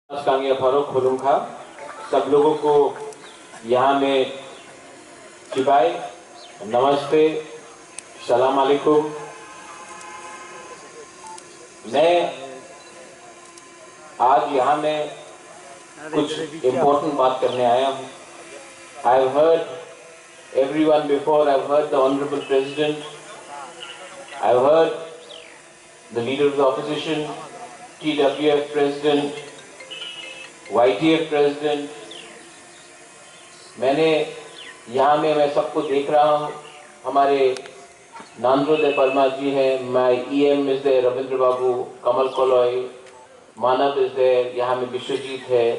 कांगिया फारूक खुलूंगा सब लोगों को यहाँ में चिबाई नमस्ते सलाम अलैकुम। मैं आज यहाँ में कुछ इम्पोर्टेंट बात करने आया हूँ। I have heard everyone before. I have heard the Honorable President. I have heard the Leader of the Opposition, TWF President, YTF President. मैंने यहाँ में मैं सबको देख रहा हूँ। हमारे नांद्रोदय परमा जी हैं, my EM is there, Ravindra Babu, Kamal कोलॉय, मानव is there, यहाँ में विश्वजीत है,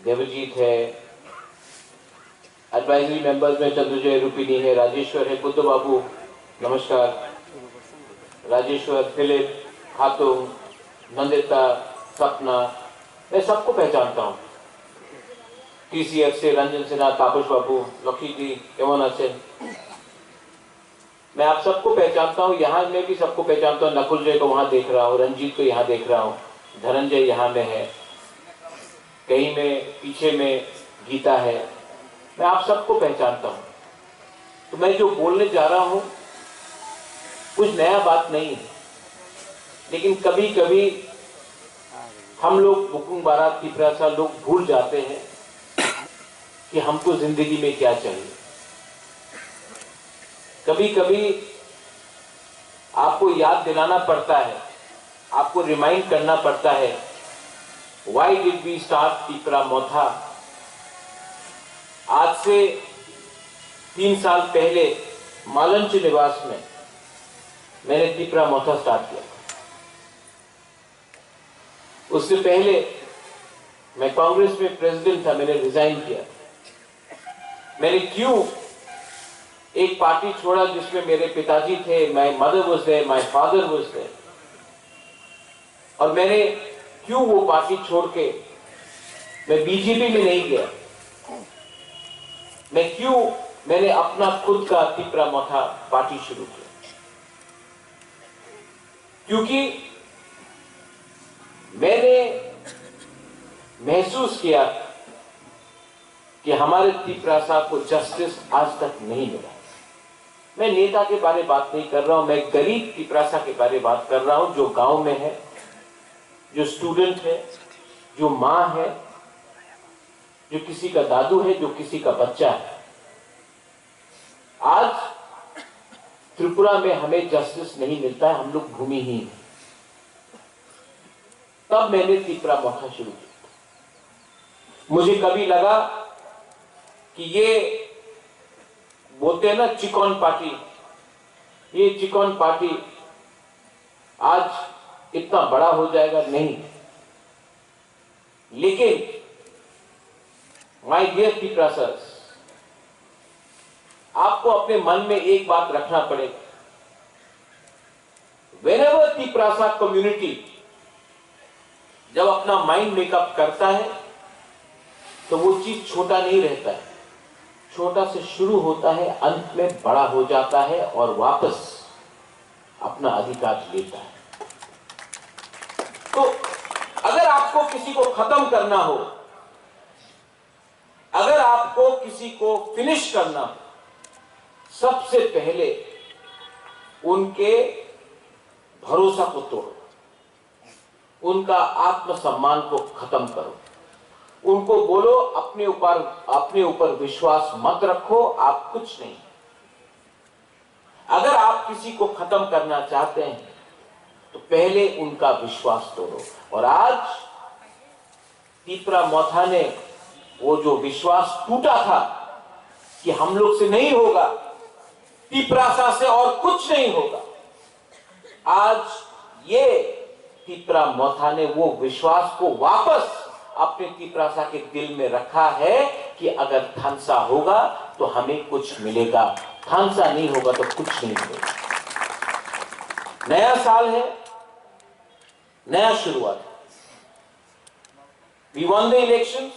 देवजीत है, एडवाइजरी मेंबर्स में चंद्रजय रूपिनी है, राजेश्वर है, बुद्ध बाबू नमस्कार, राजेश्वर, फिलिप, खातून, नंदिता, सपना, मैं सबको पहचानता हूँ। TCF से रंजन सिन्हा, तापस बाबू, लकी जी, केवन से मैं आप सबको पहचानता हूँ। यहाँ में भी सबको पहचानता हूँ। नकुल जय को वहाँ देख रहा हूँ, रंजीत को यहाँ देख रहा हूँ, धनंजय यहाँ में है, कहीं में पीछे में गीता है, मैं आप सबको पहचानता हूँ। तो मैं जो बोलने जा रहा हूँ कुछ नया बात नहीं है, लेकिन कभी कभी हम लोग बुकुंग बारात की प्रसा लोग भूल जाते हैं कि हमको जिंदगी में क्या चाहिए। कभी कभी आपको याद दिलाना पड़ता है, आपको रिमाइंड करना पड़ता है, why did we start Tipra Motha. आज से 3 साल पहले मालंच निवास में मैंने तिपरा मोथा स्टार्ट किया। उससे पहले मैं कांग्रेस में प्रेसिडेंट था, मैंने रिजाइन किया। मैंने क्यों एक पार्टी छोड़ा जिसमें मेरे पिताजी थे, my mother was there, my father was there, और मैंने क्यों वो पार्टी छोड़ के मैं बीजेपी में नहीं गया। मैंने अपना खुद का तिपरा मोथा पार्टी शुरू किया, क्योंकि मैंने महसूस किया कि हमारे तिपरासा को जस्टिस आज तक नहीं मिला। मैं नेता के बारे बात नहीं कर रहा हूं, मैं गरीब तिपरासा के बारे बात कर रहा हूं, जो गांव में है, जो स्टूडेंट है, जो मां है, जो किसी का दादू है, जो किसी का बच्चा है। आज त्रिपुरा में हमें जस्टिस नहीं मिलता है, हम लोग भूमिहीन हैं। तब मैंने तिपरा मोथा शुरू किया। मुझे कभी लगा कि ये बोलते हैं ना चिकॉन पार्टी, ये चिकॉन पार्टी आज इतना बड़ा हो जाएगा, नहीं। लेकिन माय डियर तिपरासास, आपको अपने मन में एक बात रखना पड़ेगा। व्हेनेवर तिपरासा कम्युनिटी जब अपना माइंड मेकअप करता है तो वो चीज छोटा नहीं रहता है, छोटा से शुरू होता है, अंत में बड़ा हो जाता है और वापस अपना अधिकार लेता है। तो अगर आपको किसी को खत्म करना हो, अगर आपको किसी को फिनिश करना हो, सबसे पहले उनके भरोसा को तोड़ो, उनका आत्मसम्मान को खत्म करो, उनको बोलो अपने ऊपर विश्वास मत रखो, आप कुछ नहीं। अगर आप किसी को खत्म करना चाहते हैं तो पहले उनका विश्वास तोड़ो। और आज तिपरा मोथा ने वो जो विश्वास टूटा था कि हम लोग से नहीं होगा, तिपरासा से और कुछ नहीं होगा, आज ये तिपरा मोथा ने वो विश्वास को वापस अपने तिपरासा के दिल में रखा है कि अगर थानसा होगा तो हमें कुछ मिलेगा, थानसा नहीं होगा तो कुछ नहीं मिलेगा। नया साल है, नया शुरुआत। We won the elections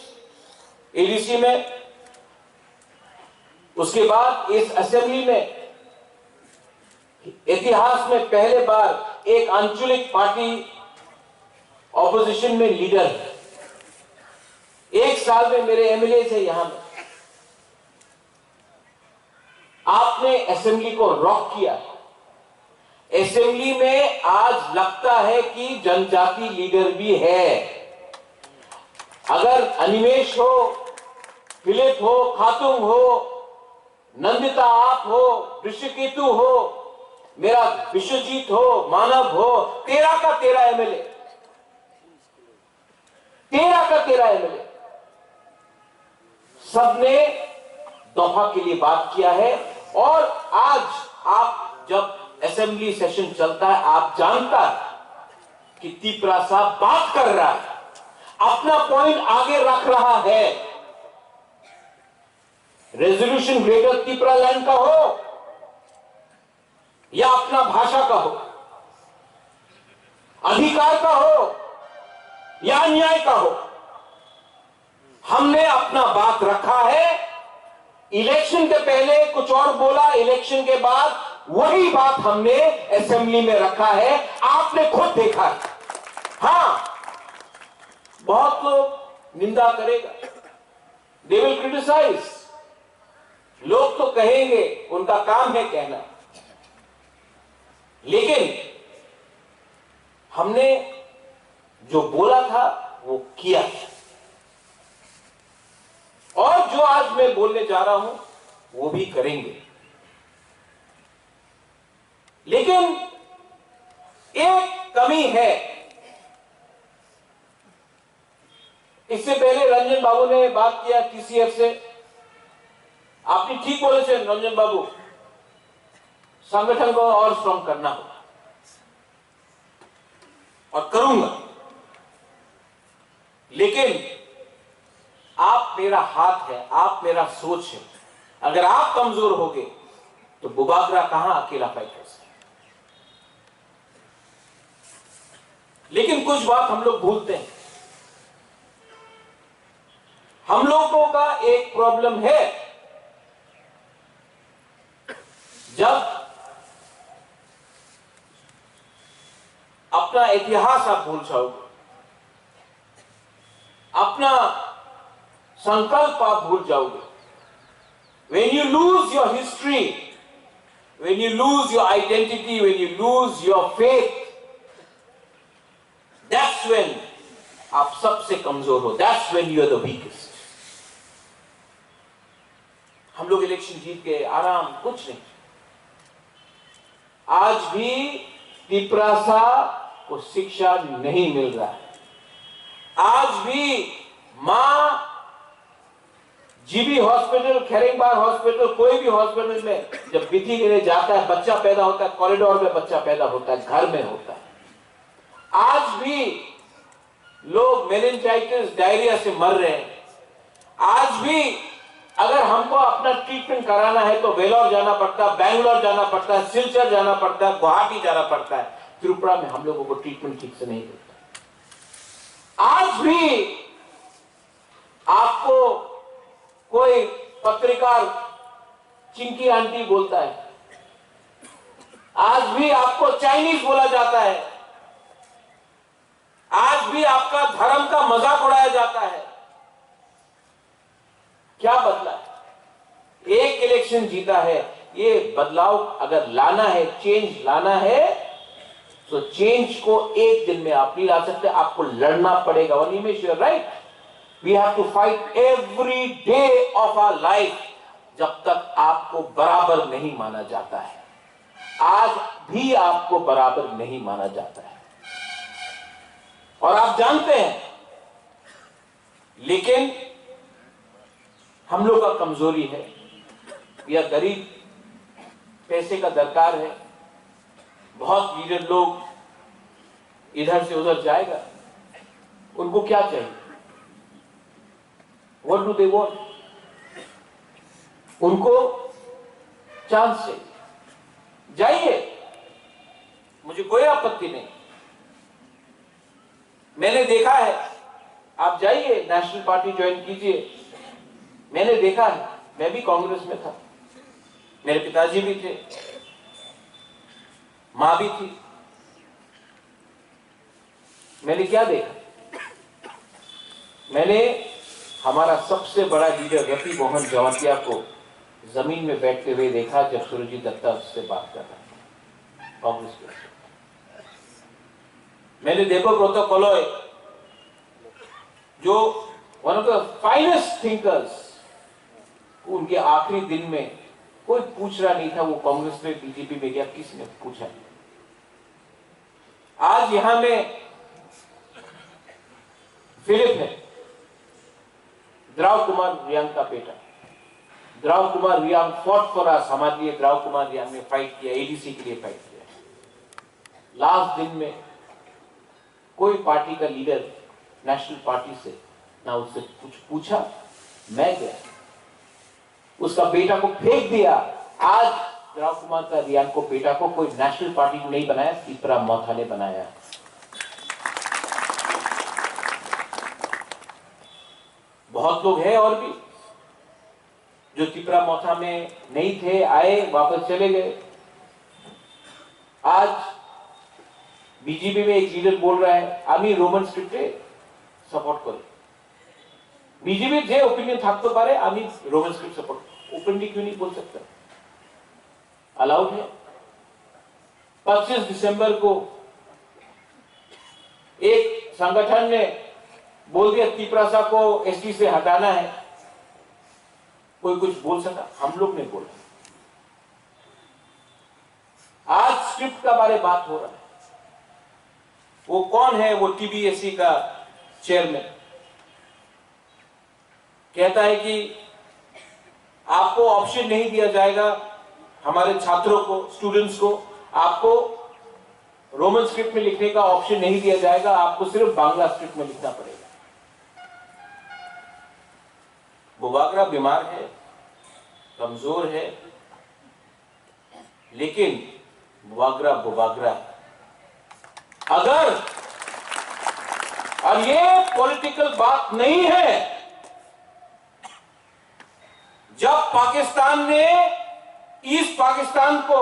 ADC में, उसके बाद इस असेंबली में इतिहास में पहले बार एक आंचलिक पार्टी ऑपोजिशन में लीडर है। एक साल में मेरे एमएलए है यहां में, आपने असेंबली को रॉक किया। असेंबली में आज लगता है कि जनजाति लीडर भी है। अगर अनिमेश हो, फिलिप हो, खातूम हो, नंदिता आप हो, ऋषिकेतु हो, मेरा विश्वजीत हो, मानव हो, 13 का 13 एमएलए, 13 का 13 एमएलए, सबने दफा के लिए बात किया है। और आज आप जब असेंबली सेशन चलता है, आप जानता है कि तिपरा साहब बात कर रहा है, अपना पॉइंट आगे रख रहा है। रेजोल्यूशन ग्रेटर तिपरा लैंड का हो या अपना भाषा का हो, अधिकार का हो या न्याय का हो, हमने अपना बात रखा है। इलेक्शन के पहले कुछ और बोला, इलेक्शन के बाद वही बात हमने असेंबली में रखा है। आपने खुद देखा है। हां, बहुत लोग निंदा करेगा, दे विल क्रिटिसाइज, लोग तो कहेंगे, उनका काम है कहना, लेकिन हमने जो बोला था वो किया। और जो आज मैं बोलने जा रहा हूं वो भी करेंगे। लेकिन एक कमी है। इससे पहले रंजन बाबू ने बात किया टीसीएफ से, आपने ठीक बोले थे रंजन बाबू, संगठन को और स्ट्रांग करना होगा और करूंगा। लेकिन आप मेरा हाथ है, आप मेरा सोच है। अगर आप कमजोर होगे तो बुबागरा कहां अकेला फाइट कर सकता। लेकिन कुछ बात हम लोग भूलते हैं। हम लोगों का एक प्रॉब्लम है, जब अपना इतिहास आप भूल जाओगे, अपना संकल्प आप भूल जाओगे, when you lose your history, when you lose your identity, when you lose your faith, that's when आप सबसे कमजोर हो, that's when you are the weakest। हम लोग इलेक्शन जीत गए, आराम, कुछ नहीं। आज भी तिपरासा को शिक्षा नहीं मिल रहा है। आज भी मां जीबी हॉस्पिटल, खेरिंगबाग हॉस्पिटल, कोई भी हॉस्पिटल में जब विधि लेने जाता है, बच्चा पैदा होता है, कॉरिडोर में बच्चा पैदा होता है, घर में होता है। आज भी लोग मेनिंजाइटिस, डायरिया से मर रहे हैं। आज भी अगर हमको अपना ट्रीटमेंट कराना है तो वेलोर जाना पड़ता है, बैंगलोर जाना पड़ता है, सिलचर जाना पड़ता है, गुवाहाटी जाना पड़ता है। त्रिपुरा में हम लोगों को ट्रीटमेंट ठीक से नहीं मिलता। आज भी आपको कोई पत्रकार चिंकी आंटी बोलता है, आज भी आपको चाइनीज बोला जाता है, आज भी आपका धर्म का मजाक उड़ाया जाता है। क्या बदला है? एक इलेक्शन जीता है। ये बदलाव अगर लाना है, चेंज लाना है, तो चेंज को एक दिन में आप नहीं ला सकते, आपको लड़ना पड़ेगा। वनीमेश, you are right, we have to fight every day of our life, जब तक आपको बराबर नहीं माना जाता है। आज भी आपको बराबर नहीं माना जाता है और आप जानते हैं, लेकिन हम लोग का कमजोरी है या गरीब, पैसे का दरकार है। बहुत लीडर लोग इधर से उधर जाएगा, उनको क्या चाहिए? What do they want? उनको चांस चाहिए। जाइए, मुझे कोई आपत्ति नहीं। मैंने देखा है, आप जाइए, नेशनल पार्टी ज्वाइन कीजिए। मैंने देखा है, मैं भी कांग्रेस में था, मेरे पिताजी भी थे, मां भी थी। मैंने क्या देखा? मैंने हमारा सबसे बड़ा लीडर रफी मोहन जवातिया को जमीन में बैठते हुए देखा जब सुरजीत दत्ता उससे बात कर रहा था कांग्रेस के। मैंने देखो प्रोटोकॉल जो one of the finest thinkers, उनके आखिरी दिन में कोई पूछ रहा नहीं था वो कांग्रेस में बीजेपी में गया, किसने पूछा। आज यहां में फिलिप है, द्राव कुमार रियांग का बेटा। द्राव Kumar Riang fought for us, हमारे लिए द्राव कुमार रियांग ने फाइट किया, एडीसी के लिए फाइट किया। लास्ट दिन में कोई पार्टी का लीडर नेशनल पार्टी से ना उससे कुछ पूछा। मैं गया, उसका बेटा को फेंक दिया। आज द्राव कुमार का रियांग को बेटा को कोई नेशनल पार्टी ने नहीं बनाया, तिपरा मोथा ने बनाया। बहुत लोग हैं और भी जो तिपरा मोथा में नहीं थे, आए वापस चले गए। आज बीजेपी में एक लीडर बोल रहा है आमी रोमन स्क्रिप्टे सपोर्ट करो। बीजेपी जे ओपिनियन থাকতে পারে আমি रोमन स्क्रिप्ट सपोर्ट, ओपनली क्यों नहीं बोल सकता? अलाउड है। 25 दिसंबर को एक संगठन ने बोल दिया तिपरासा को एसटी से हटाना है, कोई कुछ बोल सका? हम लोग ने बोला। आज स्क्रिप्ट का बारे बात हो रहा है। वो कौन है? वो टीबीएससी का चेयरमैन कहता है कि आपको ऑप्शन नहीं दिया जाएगा, हमारे छात्रों को, स्टूडेंट्स को आपको रोमन स्क्रिप्ट में लिखने का ऑप्शन नहीं दिया जाएगा, आपको सिर्फ बांग्ला स्क्रिप्ट में लिखना पड़ेगा। बुबागरा बीमार है, कमजोर है, लेकिन बुबागरा है। अगर, और ये पॉलिटिकल बात नहीं है, जब पाकिस्तान ने ईस्ट पाकिस्तान को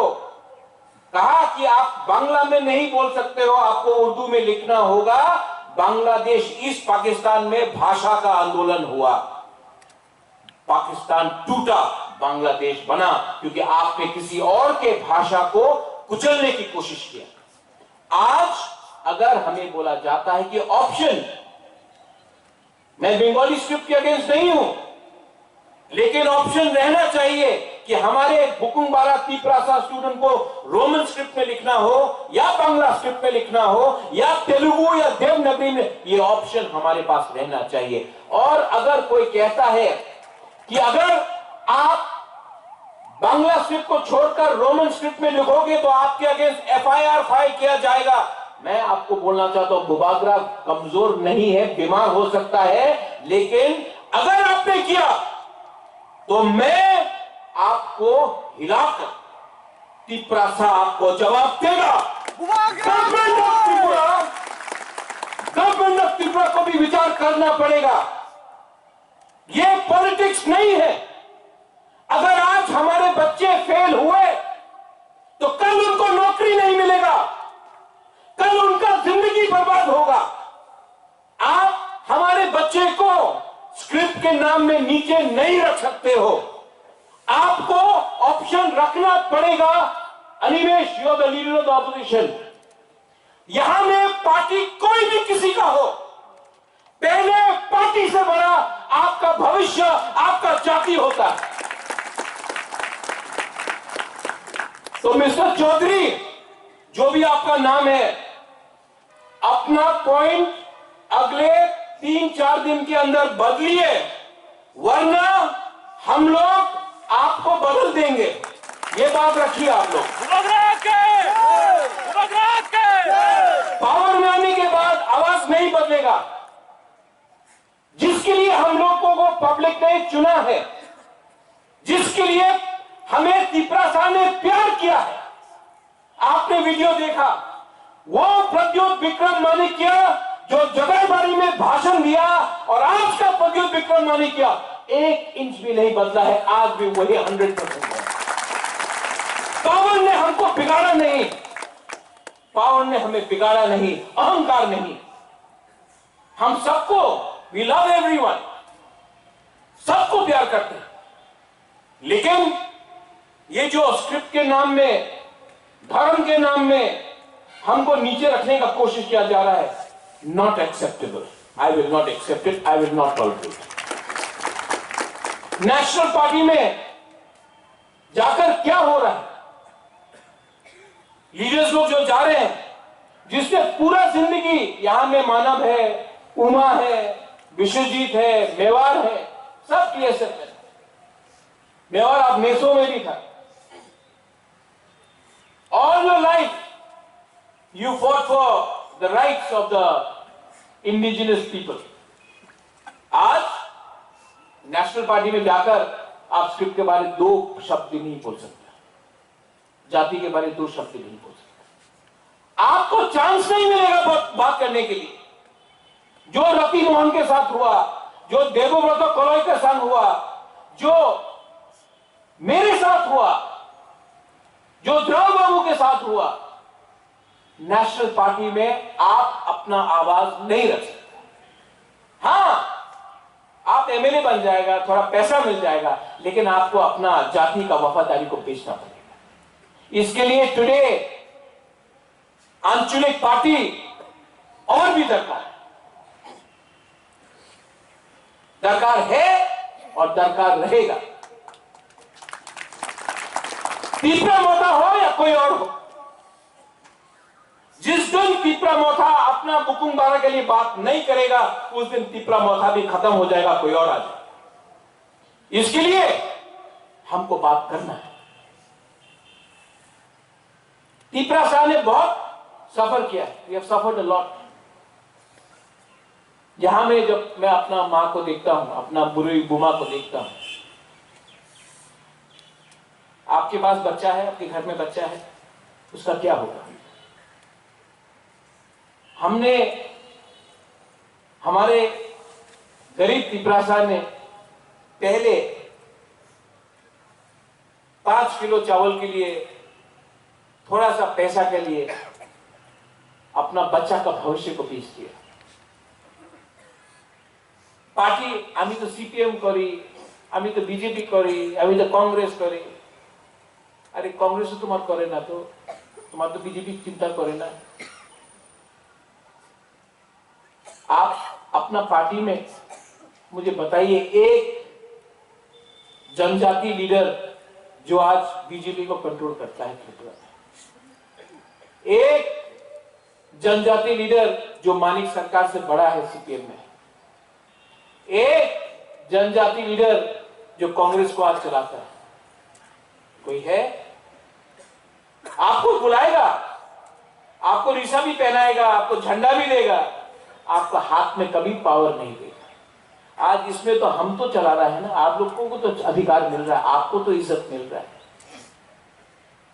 कहा कि आप बांग्ला में नहीं बोल सकते हो, आपको उर्दू में लिखना होगा, बांग्लादेश ईस्ट पाकिस्तान में भाषा का आंदोलन हुआ। पाकिस्तान टूटा, बांग्लादेश बना, क्योंकि आपने किसी और के भाषा को कुचलने की कोशिश किया। आज अगर हमें बोला जाता है कि ऑप्शन, मैं बंगाली स्क्रिप्ट के अगेंस्ट नहीं हूं, लेकिन ऑप्शन रहना चाहिए कि हमारे बुकुंबारा तिपरासा स्टूडेंट को रोमन स्क्रिप्ट में लिखना हो या बांग्ला स्क्रिप्ट में लिखना हो या तेलुगु या देवनागरी में, ये ऑप्शन हमारे पास रहना चाहिए। और अगर कोई कहता है कि अगर आप बांग्ला स्क्रिप्ट को छोड़कर रोमन स्क्रिप्ट में लिखोगे तो आपके अगेंस्ट एफआईआर फाइल किया जाएगा, मैं आपको बोलना चाहता हूं बुबागरा कमजोर नहीं है, बीमार हो सकता है, लेकिन अगर आपने किया तो मैं आपको हिलाकर तिपरासा आपको जवाब देगा। गवर्नमेंट ऑफ त्रिपुरा को भी विचार करना पड़ेगा। ये पॉलिटिक्स नहीं है। अगर आज हमारे बच्चे फेल हुए तो कल उनको नौकरी नहीं मिलेगा, कल उनका जिंदगी बर्बाद होगा। आप हमारे बच्चे को स्क्रिप्ट के नाम में नीचे नहीं रख सकते हो, आपको ऑप्शन रखना पड़ेगा। Animesh, you are the leader of the opposition. यहां में पार्टी कोई भी किसी का हो, पहले पार्टी से बड़ा आपका भविष्य, आपका जाति होता है। तो मिस्टर चौधरी, जो भी आपका नाम है, अपना पॉइंट अगले 3-4 दिन के अंदर बदलिए, वरना हम लोग आपको बदल देंगे। ये बात रखिए आप लोग। पावर में आने के बाद आवाज नहीं बदलेगा। जिसके लिए हम लोगों को पब्लिक ने चुना है, जिसके लिए हमें तिपरासा ने प्यार किया है, आपने वीडियो देखा, वो प्रद्योत विक्रम माणिक्य जो जगहबारी में भाषण दिया और आज का प्रद्योत विक्रम माणिक्य 1 इंच भी नहीं बदला है, आज भी वही 100% है। पावर ने हमको बिगाड़ा नहीं, पावर ने हमें बिगाड़ा नहीं, अहंकार नहीं। हम सबको, वी लव एवरीवन, सबको प्यार करते हैं, लेकिन ये जो स्क्रिप्ट के नाम में, धर्म के नाम में हमको नीचे रखने का कोशिश किया जा रहा है, not acceptable. I will not accept it, I will not tolerate it. National party में जाकर क्या हो रहा है? लीडर्स लोग जो जा रहे हैं, जिसने पूरा जिंदगी यहां में मानव है, उमा है, विश्वजीत है, मेवाड़ है, सब टीएसएफ में। मेवाड़ आप मेसो में भी था। All your life you fought for the rights of the indigenous people. आज नेशनल पार्टी में जाकर आप स्क्रिप्ट के बारे में 2 शब्द नहीं बोल सकते, जाति के बारे में 2 शब्द नहीं बोल सकते। आपको चांस नहीं मिलेगा बात करने के लिए। जो रति मोहन के साथ हुआ, जो देवव्रत कलई के संग हुआ, जो मेरे साथ हुआ, जो द्रव बाबू के साथ हुआ, नेशनल पार्टी में आप अपना आवाज नहीं रख सकते। हां, आप एमएलए बन जाएगा, थोड़ा पैसा मिल जाएगा, लेकिन आपको अपना जाति का वफादारी को बेचना पड़ेगा। इसके लिए टुडे आंचलिक पार्टी और भी दरकार है और दरकार रहेगा। तीसरा मोथा हो या कोई और हो, जिस दिन तिपरा मोथा अपना बुकुंग बारा के लिए बात नहीं करेगा, उस दिन तिपरा मोथा भी खत्म हो जाएगा, कोई और आ जाएगा। इसके लिए हमको बात करना है। तिपरा शाह ने बहुत सफर किया है, we have suffered a lot. यहां में जब मैं अपना मां को देखता हूं, अपना बुरी बुमा को देखता हूं, आपके पास बच्चा है, आपके घर में बच्चा है, उसका क्या होगा? हमने, हमारे गरीब तिपरासा ने पहले 5 किलो चावल के लिए, थोड़ा सा पैसा के लिए अपना बच्चा का भविष्य को बेच दिया। पार्टी आमी तो सीपीएम करी, आमी तो बीजेपी करी, आमी तो कांग्रेस करी। अरे कांग्रेस तो तुम्हार करे ना, तो तुम्हार तो बीजेपी चिंता करे ना। आप अपना पार्टी में मुझे बताइए एक जनजाति लीडर जो आज बीजेपी को कंट्रोल करता है त्रिपुरा में, एक जनजाति लीडर जो मानिक सरकार से बड़ा है सीपीएम में, एक जनजाति लीडर जो कांग्रेस को आज चलाता है, कोई है? आपको बुलाएगा, आपको रीसा भी पहनाएगा, आपको झंडा भी देगा, आपका हाथ में कभी पावर नहीं देगा। आज इसमें तो हम तो चला रहा है ना, आप लोगों को तो अधिकार मिल रहा है, आपको तो इज्जत मिल रहा है।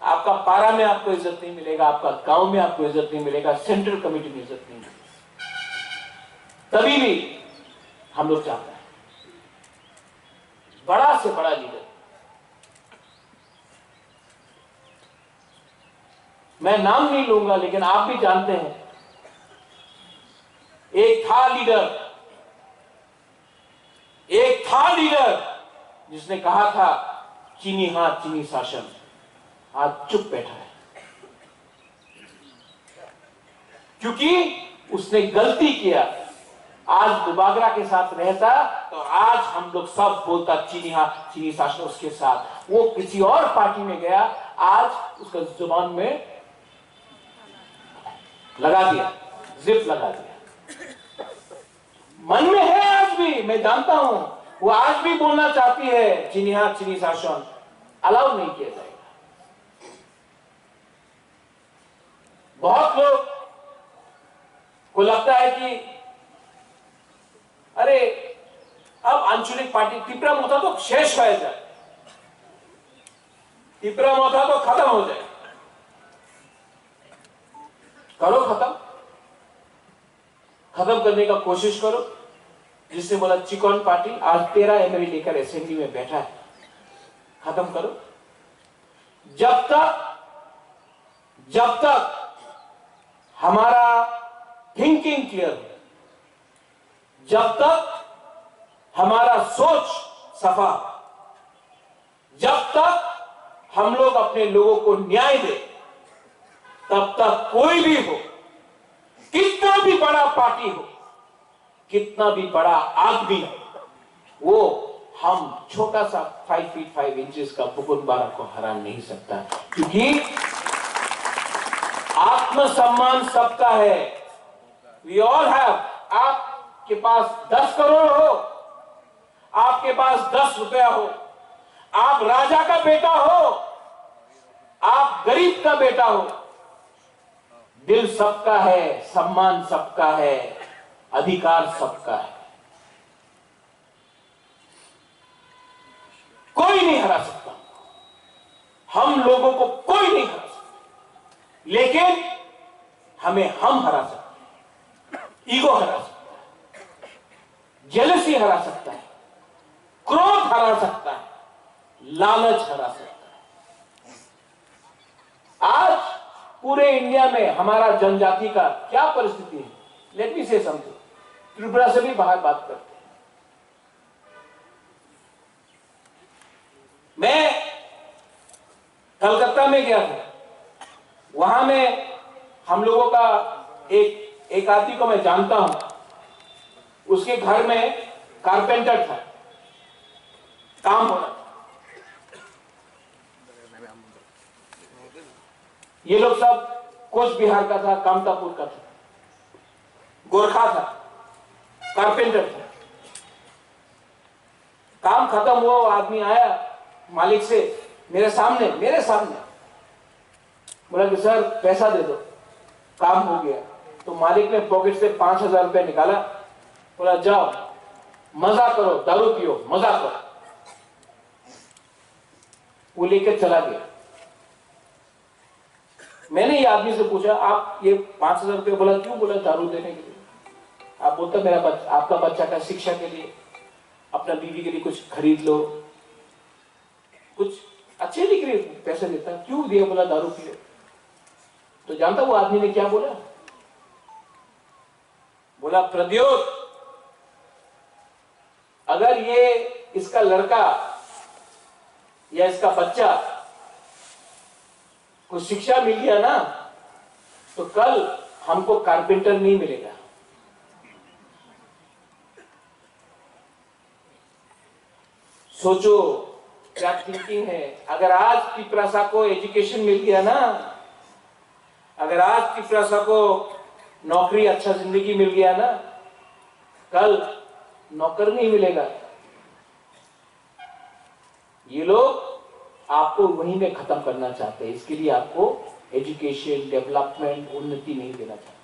आपका पारा में आपको इज्जत नहीं मिलेगा, आपका गांव में आपको इज्जत नहीं मिलेगा, सेंट्रल कमेटी में इज्जत नहीं मिलेगी। तभी भी हम लोग चाहते हैं बड़ा से बड़ा लीडर। मैं नाम नहीं लूंगा, लेकिन आप भी जानते हैं, एक था लीडर जिसने कहा था चीनी हाथ चीनी शासन, आज चुप बैठा है क्योंकि उसने गलती किया। आज दुबागरा के साथ रहता तो आज हम लोग सब बोलता चीनी हाथ चीनी शासन उसके साथ। वो किसी और पार्टी में गया, आज उसका जुबान में लगा दिया, जिप लगा दिया। मन में है आज भी, मैं जानता हूं, वो आज भी बोलना चाहती है चीनी हाथ चीनी शासन, अलाउ नहीं किया जाएगा। बहुत लोग को लगता है कि अरे अब आंचलिक पार्टी तिपरा मोथा तो शेष हो जाए, तिपरा मोथा तो खत्म हो जाए। करो खत्म करने का कोशिश करो। जिसने बोला चिकन पार्टी, आज 13 एमएलए लेकर असेंबली में बैठा है, खत्म करो। जब तक हमारा थिंकिंग क्लियर हो, जब तक हमारा सोच सफा। जब तक हम लोग अपने लोगों को न्याय दे, तब तक कोई भी हो, कितना भी बड़ा पार्टी हो, कितना भी बड़ा आदमी हो, वो हम छोटा सा 5 फीट 5 इंचेस का बुकुनबारा को हरा नहीं सकता। क्योंकि आत्मसम्मान सबका है। We all have. आपके पास 10 करोड़ हो, आपके पास 10 रुपया हो, आप राजा का बेटा हो, आप गरीब का बेटा हो, दिल सबका है, सम्मान सबका है, अधिकार सबका है। कोई नहीं हरा सकता, हम लोगों को कोई नहीं हरा सकता, लेकिन हमें हम हरा सकते हैं। ईगो हरा सकता है, जेलसी हरा सकता है, क्रोध हरा सकता है, लालच हरा सकता है। आज पूरे इंडिया में हमारा जनजाति का क्या परिस्थिति है, लेट मी से समथिंग। त्रिपुरा से भी बाहर बात करते हैं। मैं कलकत्ता में गया था, वहां में हम लोगों का एक आदमी को मैं जानता हूं, उसके घर में कारपेंटर था, काम हो रहा था। ये लोग सब कोच बिहार का था, कामतापुर का था, गोरखा था, कारपेंटर था। काम खत्म हुआ, वो आदमी आया मालिक से मेरे सामने बोला कि सर पैसा दे दो, काम हो गया। तो मालिक ने पॉकेट से 5,000 रुपए निकाला, बोला जाओ मजा करो, दारू पियो, मजा करो। वो लेकर चला गया। मैंने ये आदमी से पूछा, आप ये 5,000 रुपये बोला क्यों? बोला दारू देने के लिए। आप बोलता मेरा आपका बच्चा का शिक्षा के लिए, अपना बीवी के लिए कुछ खरीद लो, कुछ अच्छे के लिए पैसे देता, क्यों दिया? बोला दारू पियो। तो जानता वो आदमी ने क्या बोला? बोला प्रद्योत, अगर ये इसका लड़का या इसका बच्चा को शिक्षा मिल गया ना, तो कल हमको कारपेंटर नहीं मिलेगा। सोचो क्या थिंकिंग है। अगर आज पिपरासा को एजुकेशन मिल गया ना, अगर आज पिपरासा को नौकरी, अच्छा जिंदगी मिल गया ना, कल नौकर नहीं मिलेगा। ये लोग आपको वहीं में खत्म करना चाहते हैं। इसके लिए आपको एजुकेशन, डेवलपमेंट, उन्नति नहीं देना चाहते।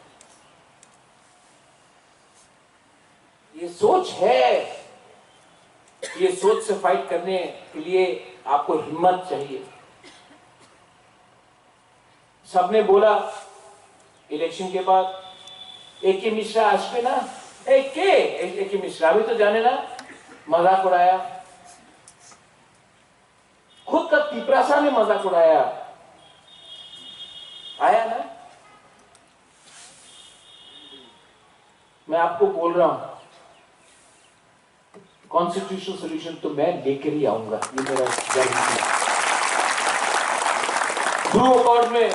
ये सोच है, ये सोच से फाइट करने के लिए आपको हिम्मत चाहिए। सबने बोला इलेक्शन के बाद, ए.के. मिश्रा आज पे ना, ए.के. मिश्रा भी तो जाने ना, मजाक उड़ाया, खुद का पिपरासा ने मजाक उड़ाया, आया ना। मैं आपको बोल रहा हूं, कॉन्स्टिट्यूशनल सोल्यूशन तो मैं लेकर ही आऊंगा, ये मेरा गारंटी है। ब्रू अकॉर्ड में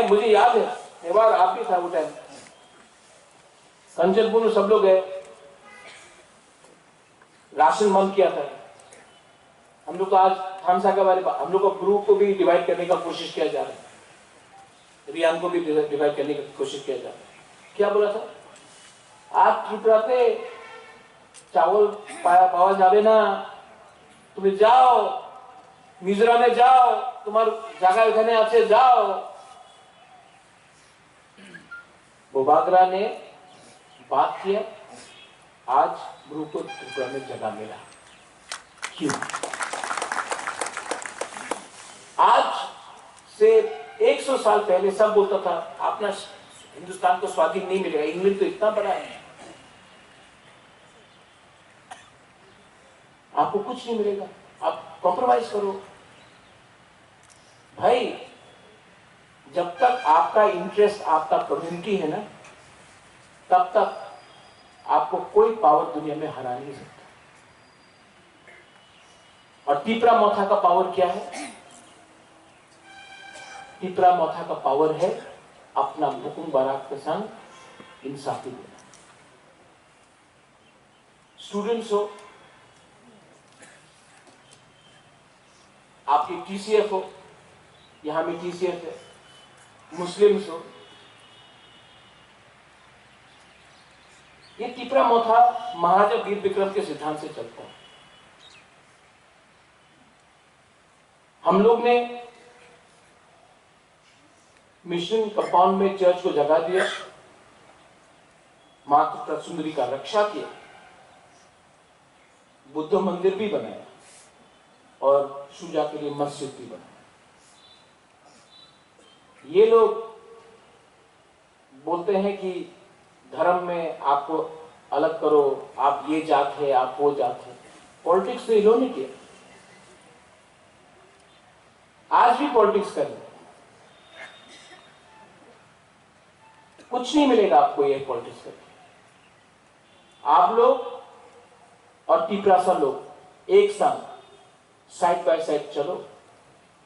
मुझे याद है, एक बार आप भी था वो टाइम, कंचनपुर में सब लोग गए, राशन बंद किया था। हम लोग को आज थामसा के बारे में, हम लोग को ब्रू को भी डिवाइड करने का कोशिश किया जा रहा है, रियान को भी डिवाइड करने की कोशिश किया जा रहा है। क्या बोला था? आप त्रिपुरा पे चावल पावा जावे ना, तुम्हें जाओ मिजोरम में जाओ, तुम्हारे जगह एखाने आछे जाओ। बोबागरा ने बात किया, आज ब्रू को त्रिपुरा में जगह मिला। क्यों? आज से 100 साल पहले सब बोलता था अपना हिंदुस्तान को स्वाधीन नहीं मिलेगा, इंग्लैंड तो इतना बड़ा है, आपको कुछ नहीं मिलेगा, आप कॉम्प्रोमाइज करो। भाई जब तक आपका इंटरेस्ट, आपका कम्युनिटी है ना, तब तक आपको कोई पावर दुनिया में हरा नहीं सकता। और तीपरा मोथा का पावर क्या है? तीपरा मोथा का पावर है अपना बुकुंग बाराक के संग इंसाफी देना। स्टूडेंट्स हो, आपकी टीसीएफ हो, यहां में टीसीएफ है, मुस्लिम्स हो, ये तीपरा मोथा महाराजा वीर विक्रम के सिद्धांत से चलता है। हम लोग ने मिशन कंपाउंड में चर्च को जगा दिया, माता त्रिपुरा का रक्षा किया, बुद्ध मंदिर भी बनाया और शुजा के लिए मस्जिद भी बनाया। ये लोग बोलते हैं कि धर्म में आपको अलग करो, आप ये जात है, आप वो जात है। पॉलिटिक्स तो इन्होंने किया, आज भी पॉलिटिक्स कर रहे हैं। कुछ नहीं मिलेगा आपको ये पॉलिटिक्स करके। आप लोग और तीपरासा लोग एक साथ साइड बाय साइड चलो,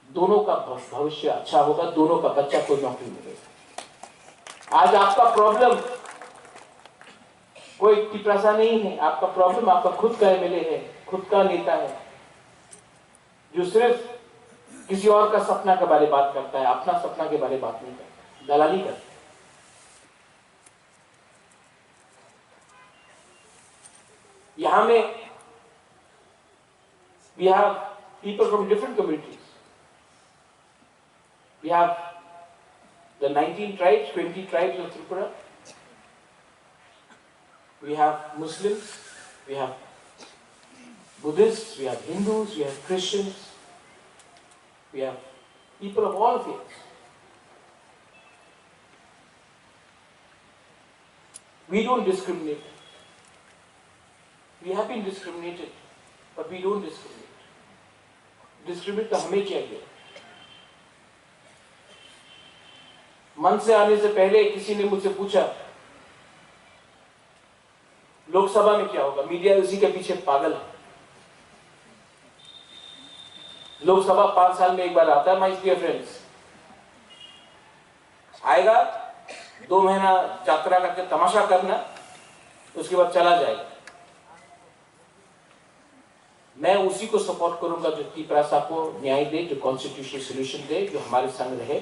दोनों का भविष्य अच्छा होगा, दोनों का बच्चा को नौकरी मिलेगा। आज आपका प्रॉब्लम कोई तीपरासा नहीं है, आपका प्रॉब्लम आपका खुद का एमएलए है, खुद का नेता है, जो सिर्फ किसी और का सपना के बारे में बात करता है, अपना सपना के बारे में बात नहीं करता, दलाली करता है। यहां में we have people from different communities. We have the 19 tribes, 20 tribes of Tripura. We have Muslims, we have Buddhists, we have Hindus, we have Christians, we have people of all faiths. We don't discriminate. We have been discriminated, but we don't discriminate. Discriminate तो हमें चाहिए। मन से आने से पहले किसी ने मुझसे पूछा लोकसभा में क्या होगा, मीडिया उसी के पीछे पागल है। लोकसभा 5 साल में एक बार आता है, माय डियर फ्रेंड्स। आएगा, 2 महीना यात्रा करके तमाशा करना, उसके बाद चला जाएगा। मैं उसी को सपोर्ट करूंगा जो तीपरासा को न्याय दे, जो कॉन्स्टिट्यूशनल सोल्यूशन दे, जो हमारे संग रहे।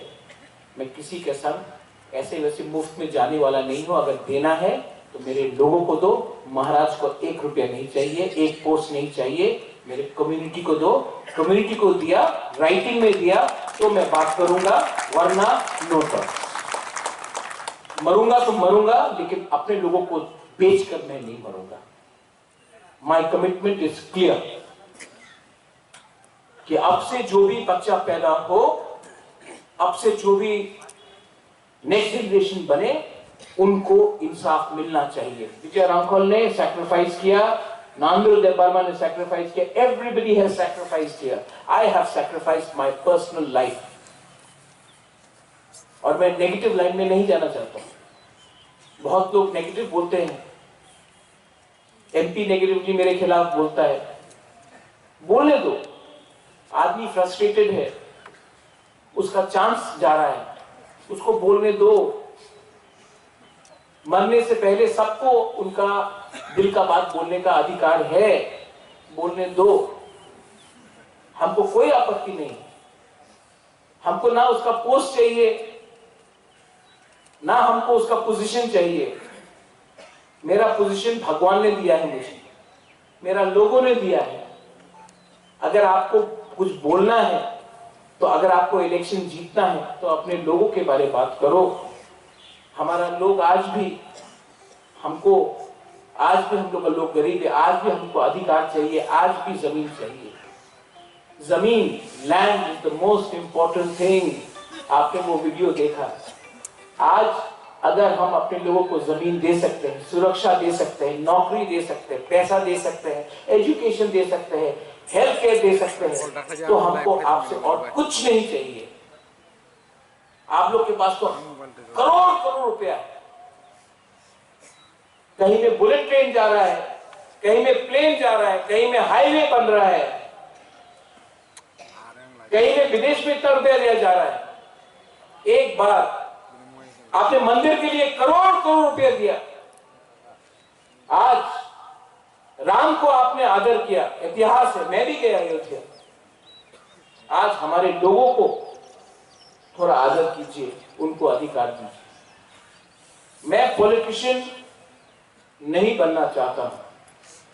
मैं किसी के संग ऐसे वैसे मुफ्त में जाने वाला नहीं हूं। अगर देना है तो मेरे लोगों को दो, महाराज को 1 रुपया नहीं चाहिए, 1 पोस्ट नहीं चाहिए, मेरे कम्युनिटी को दो। कम्युनिटी को दिया, राइटिंग में दिया तो मैं बात करूंगा, वरना नोट। मरूंगा तो मरूंगा, लेकिन अपने लोगों को बेचकर मैं नहीं मरूंगा। माई कमिटमेंट इज क्लियर कि अब से जो भी बच्चा पैदा हो, अब से जो भी नेक्स्ट जनरेशन बने, उनको इंसाफ मिलना चाहिए। विजय रामखोल ने सैक्रिफाइस किया, नांदुल देवर्मा ने सैक्रिफाइस किया, everybody has sacrificed here. I have sacrificed my personal life. और मैं नेगेटिव लाइन में नहीं जाना चाहता। बहुत लोग नेगेटिव बोलते हैं, एमपी नेगेटिवली मेरे खिलाफ बोलता है, बोलने दो। आदमी फ्रस्ट्रेटेड है, उसका चांस जा रहा है, उसको बोलने दो। मरने से पहले सबको उनका दिल का बात बोलने का अधिकार है, बोलने दो। हमको कोई आपत्ति नहीं, हमको ना उसका पोस्ट चाहिए, ना हमको उसका पोजीशन चाहिए। मेरा पोजीशन भगवान ने दिया है मुझे, मेरा लोगों ने दिया है। अगर आपको कुछ बोलना है, तो अगर आपको इलेक्शन जीतना है, तो अपने लोगों के बारे में बात करो। हमारा लोग आज भी हम लोग गरीब है, आज भी हमको अधिकार चाहिए, आज भी जमीन चाहिए। जमीन, land is the most important thing. आपने वो वीडियो देखा। आज अगर हम अपने लोगों को जमीन दे सकते हैं, सुरक्षा दे सकते हैं, नौकरी दे सकते हैं, पैसा दे सकते हैं, एजुकेशन दे सकते हैं, हेल्थ केयर दे सकते हैं, तो हमको आपसे और कुछ नहीं चाहिए। आप लोग के पास तो करोड़ करोड़ रुपया है। कहीं में बुलेट ट्रेन जा रहा है, कहीं में प्लेन जा रहा है, कहीं में हाईवे बन रहा है। कहीं में विदेश में इतना रुपया दिया जा रहा है। एक बार आपने मंदिर के लिए करोड़ करोड़ रुपया दिया। आज राम को आपने आदर किया, इतिहास है, मैं भी गया अयोध्या। आज हमारे लोगों को थोड़ा आदर कीजिए, उनको अधिकार दीजिए। मैं पॉलिटिशियन नहीं बनना चाहता हूं,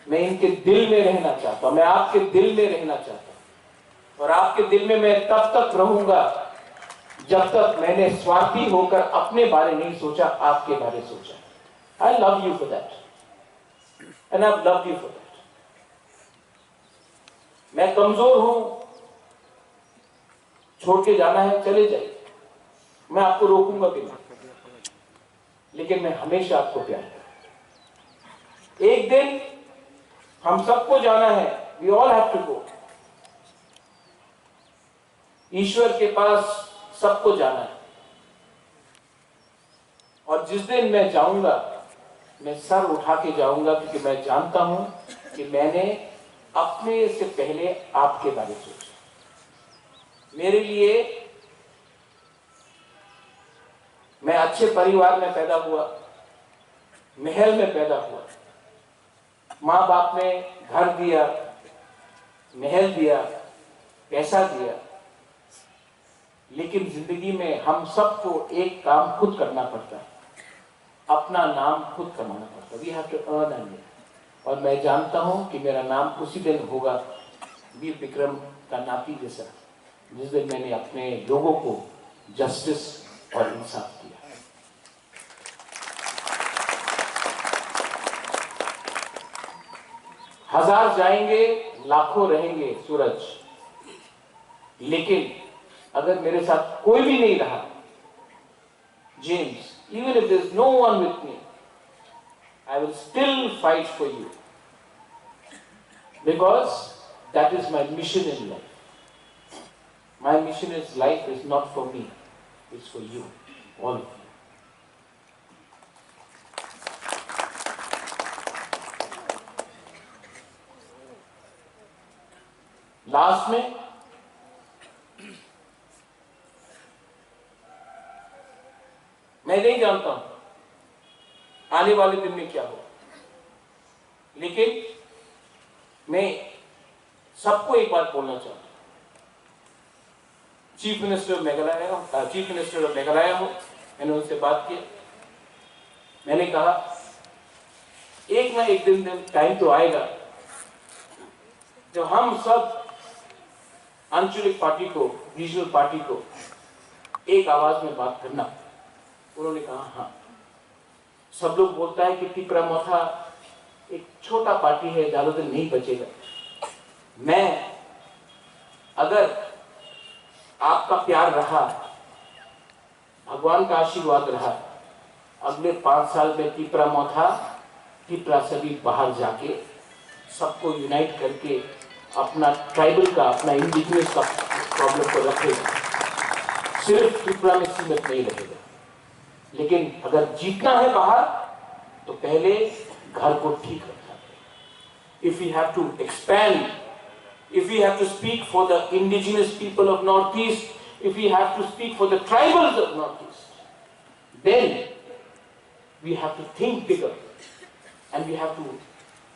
मैं इनके दिल में रहना चाहता हूं, मैं आपके दिल में रहना चाहता हूं। और आपके दिल में मैं तब तक रहूंगा जब तक मैंने स्वार्थी होकर अपने बारे नहीं सोचा, आपके बारे सोचा। आई love you for that and I love you for that. मैं कमजोर हूं, छोड़ के जाना है चले जाइए, मैं आपको रोकूंगा भी नहीं, लेकिन मैं हमेशा आपको प्यार करूंगा। एक दिन हम सबको जाना है, we all have to go. ईश्वर के पास सबको जाना है, और जिस दिन मैं जाऊंगा मैं सर उठा के जाऊंगा, क्योंकि मैं जानता हूं कि मैंने अपने से पहले आपके बारे में सोचा। मेरे लिए, मैं अच्छे परिवार में पैदा हुआ, महल में पैदा हुआ, मां बाप ने घर दिया, महल दिया, पैसा दिया, लेकिन जिंदगी में हम सबको एक काम खुद करना पड़ता है, अपना नाम खुद कमाना पड़ता है। We have to earn a name. और मैं जानता हूं कि मेरा नाम उसी दिन होगा, वीर विक्रम का नाती जैसा, जिस दिन मैंने अपने लोगों को जस्टिस और इंसाफ किया। हजार जाएंगे, लाखों रहेंगे सूरज, लेकिन अगर मेरे साथ कोई भी नहीं रहा, James, even if there's no one with me, I will still fight for you, because that is my mission in life. My mission in life is not for me, it's for you, all of you. Last में मैं नहीं जानता हूं आने वाले दिन में क्या हो, लेकिन मैं सबको एक बात बोलना चाहता हूं। चीफ मिनिस्टर ऑफ मेघालय हूं, मैंने उनसे बात की, मैंने कहा एक ना एक दिन टाइम तो आएगा जब हम सब आंचलिक पार्टी को, रीजनल पार्टी को एक आवाज में बात करना। उन्होंने कहा हाँ, सब लोग बोलता है कि टिपरामोथा एक छोटा पार्टी है, ज्यादा दिन नहीं बचेगा। मैं, अगर आपका प्यार रहा, भगवान का आशीर्वाद रहा, अगले 5 साल में टिपरा सभी बाहर जाके सबको यूनाइट करके अपना ट्राइबल का, अपना इंडिजिनस का प्रॉब्लम को रखेगा। सिर्फ त्रिपुरा में सीमित नहीं रहेगा, लेकिन अगर जीतना है बाहर तो पहले घर को ठीक रखना है। If we have to expand, if we have to speak for the indigenous people of Northeast, if we have to speak for the tribals of Northeast, then we have to think bigger and we have to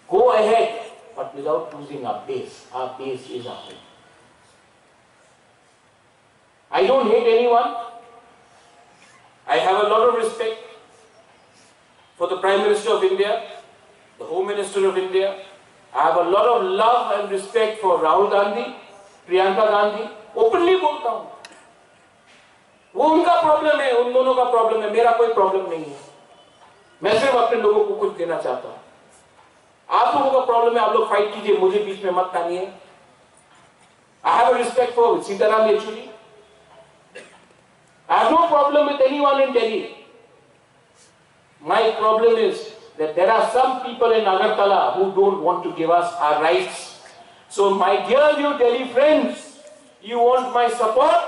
go ahead, but without losing our base. Our base is our home. I don't hate anyone. I have a lot of respect for the Prime Minister of India, the Home Minister of India. I have a lot of love and respect for Rahul Gandhi, Priyanka Gandhi. Openly बोलता हूँ, वो उनका problem है, उन दोनों का problem है, मेरा कोई प्रॉब्लम नहीं है। मैं सिर्फ अपने लोगों को कुछ देना चाहता हूँ। आप लोगों का प्रॉब्लम है, आप लोग फाइट कीजिए, मुझे बीच में मत आनिए। I have a respect for Sitaram Yechuri. I have no problem with anyone in Delhi. My problem is that there are some people in Agartala who don't want to give us our rights. So my dear you Delhi friends, you want my support?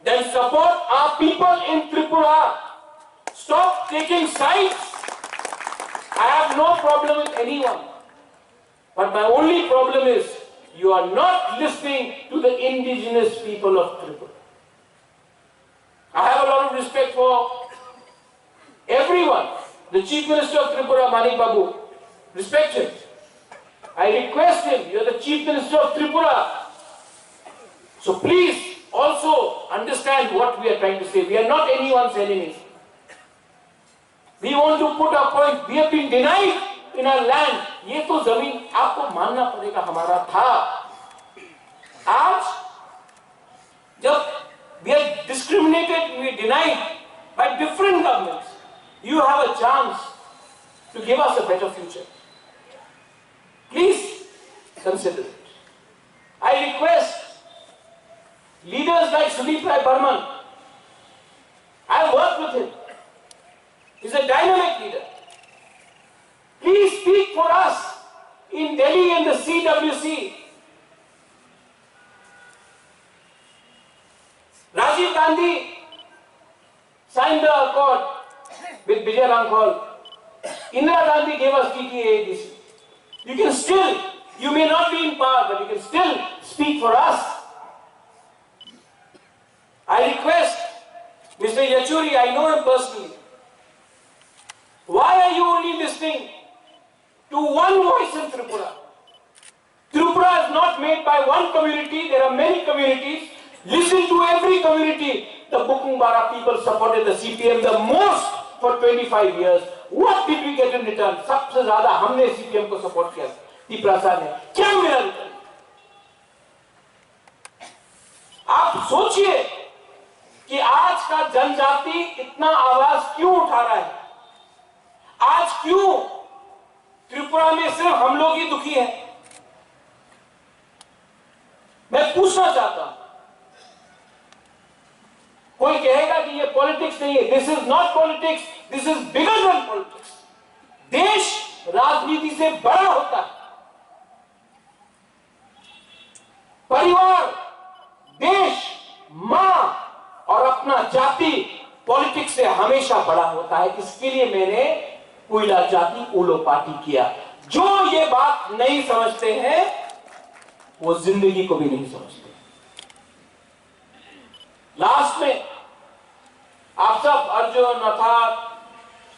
Then support our people in Tripura. Stop taking sides. I have no problem with anyone. But my only problem is you are not listening to the indigenous people of Tripura. I have a lot of respect for everyone. The Chief Minister of Tripura, Manik Babu, respect him. I request him, you are the Chief Minister of Tripura. So please also understand what we are trying to say. We are not anyone's enemy. We want to put our point. We have been denied in our land. ये तो जमीन आपको मानना पड़ेगा हमारा था. आज जब we are discriminated, we are denied by different governments, you have a chance to give us a better future. Please consider it. I request leaders like Sudeep Rai Burman. I have worked with him. He's a dynamic leader. Please speak for us in Delhi and the CWC. Rajiv Gandhi signed the accord with Vijay Ramphal. Indira Gandhi gave us TTAADC. You can still, you may not be in power, but you can still speak for us. I request Mr. Yachuri, I know him personally. Why are you only listening to one voice in Tripura? Tripura is not made by one community, there are many communities. Listen to every community. The Bukungbara people supported the CPM the most for 25 years. What did we get in return? सबसे ज़्यादा हमने CPM को support किया. तिपरासा ने क्या मिला return? आप सोचिए कि आज का जनजाति इतना आवाज क्यों उठा रहा है? आज क्यों त्रिपुरा में सिर्फ हम लोग ही दुखी हैं? मैं पूछना चाहता हूं. कोई कहेगा कि ये पॉलिटिक्स नहीं है. This is not politics, this is bigger than politics. देश राजनीति से बड़ा होता है. परिवार, देश, मां और अपना जाति पॉलिटिक्स से हमेशा बड़ा होता है. इसके लिए मैंने कोयला जाति ओलो पार्टी किया. जो ये बात नहीं समझते हैं वो जिंदगी को भी नहीं समझते. लास्ट में आप सब, अर्जुन, अर्थात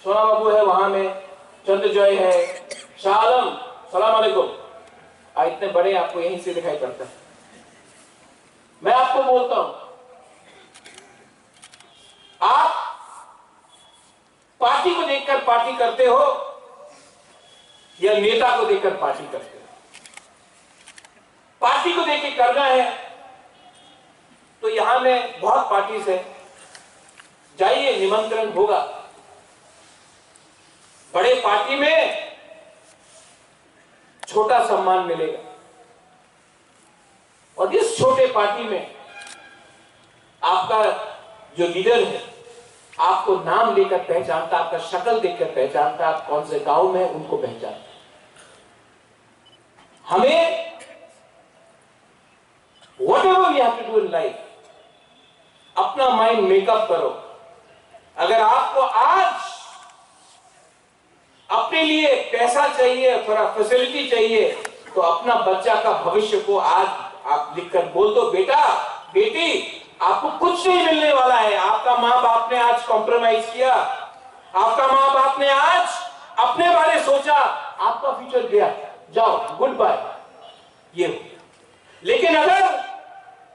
सोना बाबू है वहां में, चंद्रजॉय है, शाह आलम, सलाम अलैकुम. इतने बड़े आपको यहीं से दिखाई पड़ता है. मैं आपको बोलता हूं, आप पार्टी को देखकर पार्टी करते हो या नेता को देखकर पार्टी करते हो? पार्टी को देख के करना है तो यहां में बहुत पार्टीज है, जाइए, निमंत्रण होगा. बड़े पार्टी में छोटा सम्मान मिलेगा और इस छोटे पार्टी में आपका जो लीडर है आपको नाम लेकर पहचानता, आपका शक्ल देखकर पहचानता, आप कौन से गांव में उनको पहचानता. हमें whatever we have to do in life, अपना माइंड मेकअप करो. अगर आपको आज अपने लिए पैसा चाहिए, थोड़ा फैसिलिटी चाहिए, तो अपना बच्चा का भविष्य को आज आप लिखकर बोल दो, बेटा बेटी आपको कुछ नहीं मिलने वाला है. आपका माँ बाप ने आज कॉम्प्रोमाइज किया, आपका माँ बाप ने आज अपने बारे सोचा, आपका फ्यूचर गया, जाओ, गुड बाय. ये लेकिन अगर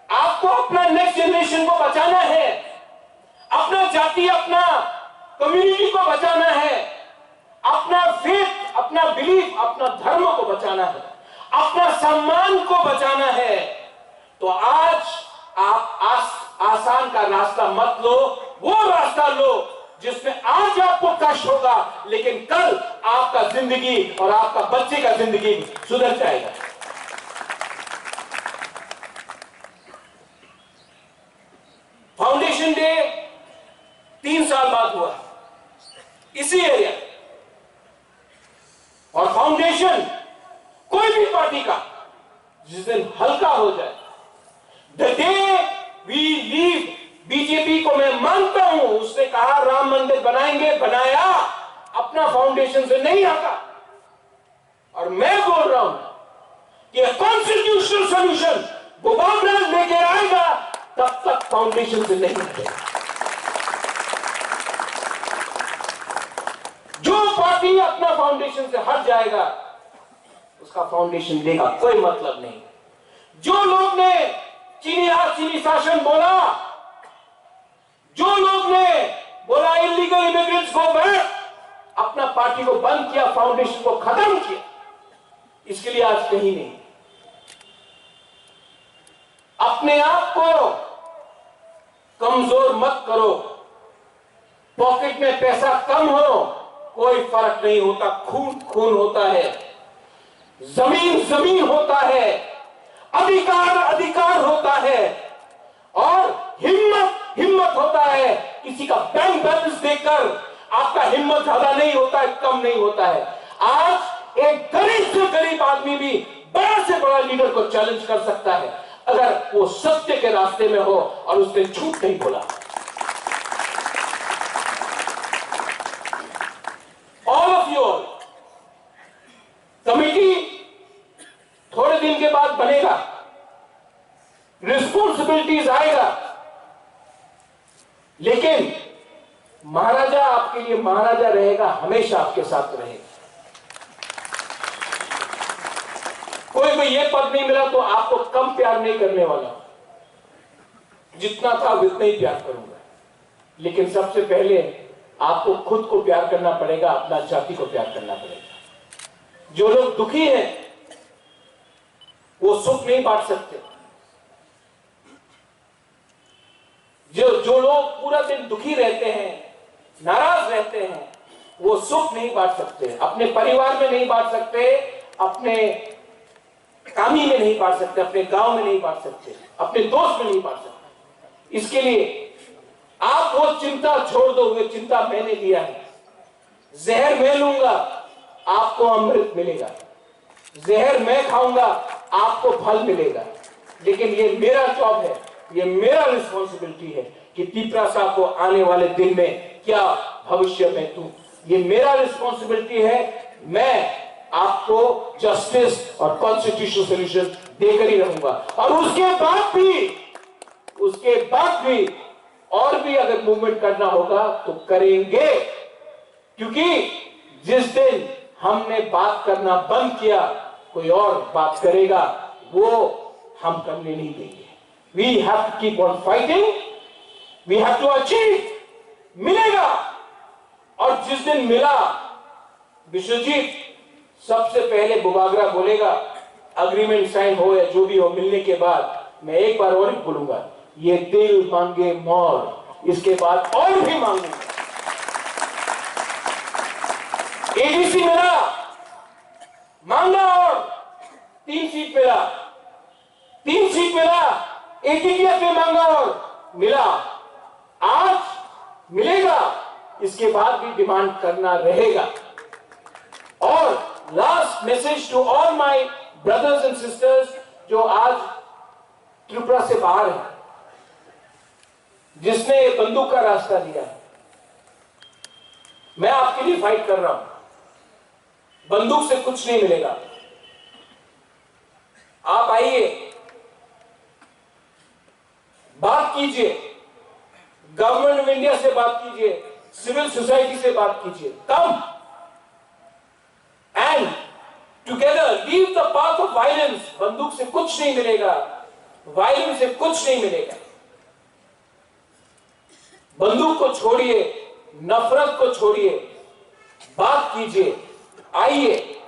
आपको अपना नेक्स्ट जनरेशन को बचाना है, अपना जाति, अपना कम्युनिटी को बचाना है, अपना फेथ, अपना बिलीफ, अपना धर्म को बचाना है, अपना सम्मान को बचाना है, तो आज आप आसान का रास्ता मत लो. वो रास्ता लो जिसमें आज आपको कष्ट होगा लेकिन कल आपका जिंदगी और आपका बच्चे का जिंदगी सुधर जाएगा. फाउंडेशन डे 3 साल बाद हुआ इसी एरिया, और फाउंडेशन कोई भी पार्टी का जिस दिन हल्का हो जाए, the day we leave BJP को मैं मानता हूं, उसने कहा राम मंदिर बनाएंगे, बनाया, अपना फाउंडेशन से नहीं हटा. और मैं बोल रहा हूं कि कॉन्स्टिट्यूशनल सॉल्यूशन वो बाबराज लेके आएगा, तब तक फाउंडेशन से नहीं हटेगा। जो पार्टी अपना फाउंडेशन से हट जाएगा उसका फाउंडेशन देगा कोई मतलब नहीं। जो लोग ने चीनी राज चीनी शासन बोला, जो लोग ने बोला इलीगल इमिग्रेंट्स को बैक, अपना पार्टी को बंद किया, फाउंडेशन को खत्म किया, इसके लिए आज कहीं नहीं। अपने आप को कमजोर मत करो। पॉकेट में पैसा कम हो कोई फर्क नहीं होता, खून खून होता है, जमीन जमीन होता है, अधिकार अधिकार होता है, और हिम्मत हिम्मत होता है। किसी का बैंक बैलेंस देखकर आपका हिम्मत ज्यादा नहीं होता है, कम नहीं होता है। आज एक गरीब से गरीब आदमी भी बड़ा से बड़ा लीडर को चैलेंज कर सकता है अगर वो सत्य के रास्ते में हो और उसने झूठ नहीं बोला। ऑल ऑफ यू, कमिटी थोड़े दिन के बाद बनेगा, रिस्पॉन्सिबिलिटीज आएगा, लेकिन महाराजा आपके लिए महाराजा रहेगा, हमेशा आपके साथ रहेगा। कोई भी ये पद नहीं मिला तो आपको कम प्यार नहीं करने वाला, जितना था उतना ही प्यार करूंगा। लेकिन सबसे पहले आपको खुद को प्यार करना पड़ेगा, अपना जाति को प्यार करना पड़ेगा। जो लोग दुखी हैं वो सुख नहीं बांट सकते। जो लोग पूरा दिन दुखी रहते हैं, नाराज रहते हैं, वो सुख नहीं बांट सकते। अपने परिवार में नहीं बांट सकते, अपने कामी में नहीं बांट सकते, अपने गांव में नहीं बांट सकते, अपने दोस्त में नहीं बांट सकते। इसके लिए आप वो चिंता छोड़ दो, वो चिंता मैंने लिया है। जहर मैं लूंगा, आपको अमृत मिलेगा। जहर मैं खाऊंगा, आपको फल मिलेगा। लेकिन ये मेरा जॉब है, ये मेरा रिस्पॉन्सिबिलिटी है कि तिपरासा को आने वाले दिन में क्या भविष्य में दूं। ये मेरा रिस्पॉन्सिबिलिटी है। मैं आपको जस्टिस और कॉन्स्टिट्यूशनल सॉल्यूशन देकर ही रहूंगा। और उसके बाद भी और भी अगर मूवमेंट करना होगा तो करेंगे, क्योंकि जिस दिन हमने बात करना बंद किया कोई और बात करेगा, वो हम करने नहीं देंगे। We have to keep on fighting, we have to achieve. मिलेगा, और जिस दिन मिला, विश्वजीत सबसे पहले बुबागरा बोलेगा, अग्रीमेंट साइन हो या जो भी हो, मिलने के बाद मैं एक बार और बोलूंगा, ये दिल मांगे मोर, इसके बाद और भी मांगूंगा। एडीसी मिला, मांगा, और 3 सीट मिला, 3 सीट मिला, एटीटीएफ में मांगा और मिला। आज मिलेगा, इसके बाद भी डिमांड करना रहेगा। और last message to all my brothers and sisters जो आज त्रिपुरा से बाहर है, जिसने बंदूक का रास्ता लिया है, मैं आपके लिए फाइट कर रहा हूं। बंदूक से कुछ नहीं मिलेगा। आप आइए, बात कीजिए, गवर्नमेंट ऑफ इंडिया से बात कीजिए, सिविल सोसाइटी से बात कीजिए। Come and together leave the path of violence. बंदूक से कुछ नहीं मिलेगा, वायलेंस से कुछ नहीं मिलेगा। बंदूक को छोड़िए, नफरत को छोड़िए, बात कीजिए। आइए,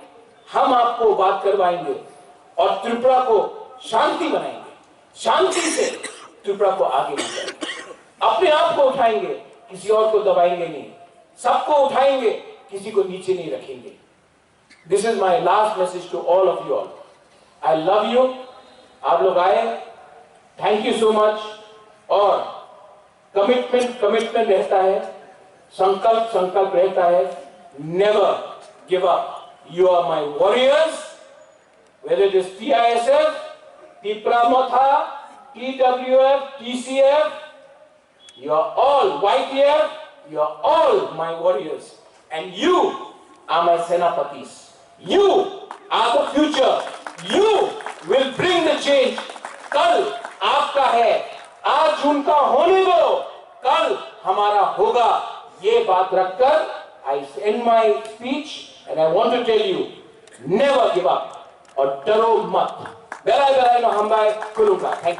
हम आपको बात करवाएंगे और त्रिपुरा को शांति बनाएंगे। शांति से त्रिपुरा को आगे बढ़ाएंगे। अपने आप को उठाएंगे, किसी और को दबाएंगे नहीं। सबको उठाएंगे, किसी को नीचे नहीं रखेंगे। This is my last message to all of you all. I love you. आप लोग आए, थैंक यू सो मच। और कमिटमेंट रहता है, संकल्प रहता है। Never give up. You are my warriors. Whether it is TISF, Tipra Motha, TWF, TCF, you are all YTF, you are all my warriors. And you are my Senapatis. You are the future. You कल आपका है, आज उनका होने दो, कल हमारा होगा। ये बात रखकर I end my speech and I want to tell you, never give up और डरो मत। बेलाय बेलाय नो हम बाय कुलुंगा।